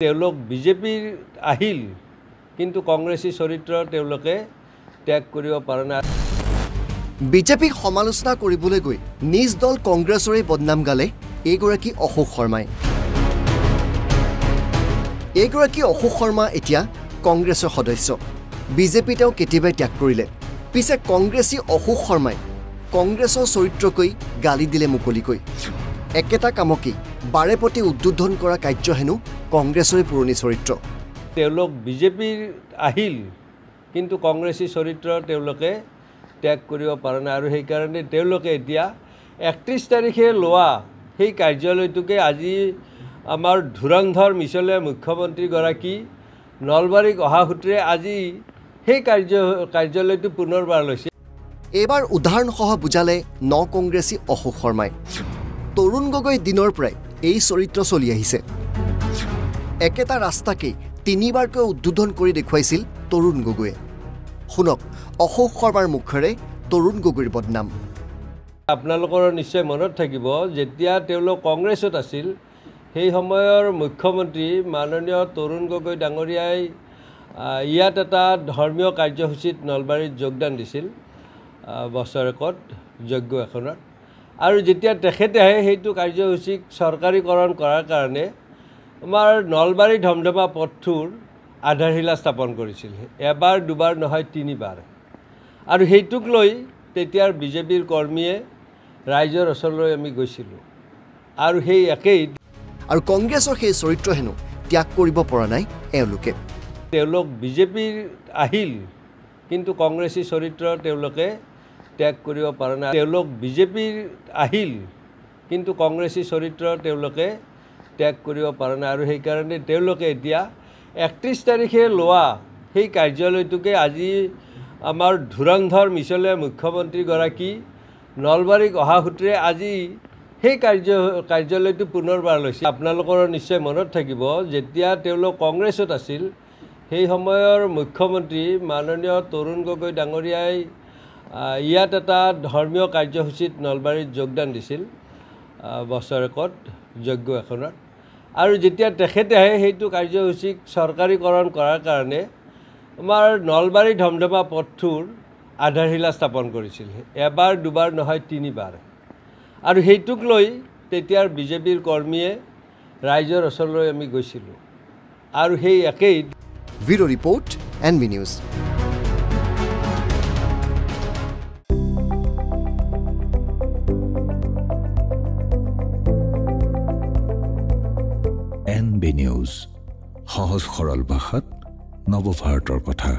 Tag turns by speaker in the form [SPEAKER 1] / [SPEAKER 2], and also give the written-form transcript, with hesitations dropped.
[SPEAKER 1] তেওঁলোক বিজেপিৰ আহিল কিন্তু কংগ্ৰেছী চৰিত্ৰ তেওঁলোকে ত্যাগ কৰিব পৰা নাই।
[SPEAKER 2] বিজেপিক সমালোচনা কৰিবলৈ গৈ নিজ দল কংগ্ৰেছৰে বদনাম গালে এইগৰাকী অশোক শৰ্মাই। এইগৰাকী অশোক শৰ্মা এতিয়া কংগ্ৰেছৰ সদস্য। বিজেপি তেওঁ কেতিয়াবাই ত্যাগ কৰিলে। পিছে কংগ্ৰেছী অশোক শৰ্মাই কংগ্ৰেছৰ চৰিত্ৰকৈ গালি দিলে মুকলিকৈ। একেটা কামকেই বাৰে প্ৰতি উদ্বোধন কৰা কাৰ্য হেনো কংগ্ৰেছৰে পুৰণি চৰিত্ৰ।
[SPEAKER 1] তেওঁলোক বিজেপিৰ আহিল কিন্তু কংগ্ৰেছী চৰিত্ৰ তেওঁলোকে ত্যাগ কৰিব পৰা নাই আৰু সেইকাৰণে তেওঁলোকে এতিয়া 31 তাৰিখে লোৱা সেই কাৰ্যালয়টোকে আজি আমাৰ ধুৰন্ধৰ মিছলীয়া মুখ্যমন্ত্ৰীগৰাকী নলবাৰীক অহা সূত্ৰে আজি সেই কাৰ্যালয়টো পুনৰবাৰ লৈছে।
[SPEAKER 2] এইবাৰ উদাহৰণসহ বুজালে কংগ্ৰেছী অশোক শৰ্মাই। তৰুণ গগৈ দিনৰ পৰাই এই চৰিত্ৰ চলি আহিছে। একেটা ৰাস্তাকেই তিনিবাৰকৈ উদ্বোধন কৰি দেখুৱাইছিল তৰুণ গগৈয়ে। শুনক অশোক শৰ্মাৰ মুখেৰে তৰুণ গগৈৰ বদনাম।
[SPEAKER 1] আপোনালোকৰ নিশ্চয় মনত থাকিব যেতিয়া তেওঁলোক কংগ্ৰেছত আছিল সেই সময়ৰ মুখ্যমন্ত্ৰী মাননীয় তৰুণ গগৈ ডাঙৰীয়াই ইয়াত এটা ধৰ্মীয় কাৰ্যসূচীত নলবাৰীত যোগদান দিছিল বছৰেকত যজ্ঞ এখনত। আৰু যেতিয়া তেখেতে সেইটো কাৰ্যসূচীক চৰকাৰীকৰণ কৰাৰ কাৰণে আমাৰ নলবাৰী ধমধমা পথটোৰ আধাৰশিলা স্থাপন কৰিছিল। এবাৰ দুবাৰ নহয় তিনিবাৰ। আৰু সেইটোক লৈ তেতিয়াৰ বিজেপিৰ কৰ্মীয়ে ৰাইজৰ ওচৰলৈ আমি গৈছিলোঁ আৰু সেই একেই।
[SPEAKER 2] আৰু কংগ্ৰেছৰ সেই চৰিত্ৰ হেনো ত্যাগ কৰিব পৰা নাই এওঁলোকে।
[SPEAKER 1] তেওঁলোক বিজেপিৰ আহিল কিন্তু কংগ্ৰেছী চৰিত্ৰ তেওঁলোকে ত্যাগ কৰিব পৰা নাই। তেওঁলোক বিজেপিৰ আহিল কিন্তু কংগ্ৰেছী চৰিত্ৰ তেওঁলোকে ত্যাগ কৰিব পৰা নাই আৰু সেইকাৰণে তেওঁলোকে এতিয়া 31 তাৰিখে লোৱা সেই কাৰ্যালয়টোকে আজি আমাৰ ধুৰন্ধৰ মিছলীয়া মুখ্যমন্ত্ৰীগৰাকী নলবাৰীক অহা সূত্ৰে আজি সেই কাৰ্যালয়টো পুনৰবাৰ লৈছে। আপোনালোকৰ নিশ্চয় মনত থাকিব যেতিয়া তেওঁলোক কংগ্ৰেছত আছিল সেই সময়ৰ মুখ্যমন্ত্ৰী মাননীয় তৰুণ গগৈ ডাঙৰীয়াই ইয়াত এটা ধৰ্মীয় কাৰ্যসূচীত নলবাৰীত যোগদান দিছিল বছৰেকত যজ্ঞ এখনত। আৰু যেতিয়া তেখেতে সেইটো কাৰ্যসূচীক চৰকাৰীকৰণ কৰাৰ কাৰণে আমাৰ নলবাৰী ধমধমা পথটোৰ আধাৰশিলা স্থাপন কৰিছিল। এবাৰ দুবাৰ নহয় তিনিবাৰ। আৰু সেইটোক লৈ তেতিয়াৰ বিজেপিৰ কৰ্মীয়ে ৰাইজৰ ওচৰলৈ আমি গৈছিলোঁ আৰু সেই একেই।
[SPEAKER 2] Bureau report NB news.
[SPEAKER 3] NB news, সহজ সৰল ভাষাত নৱভাৰতৰ কথা।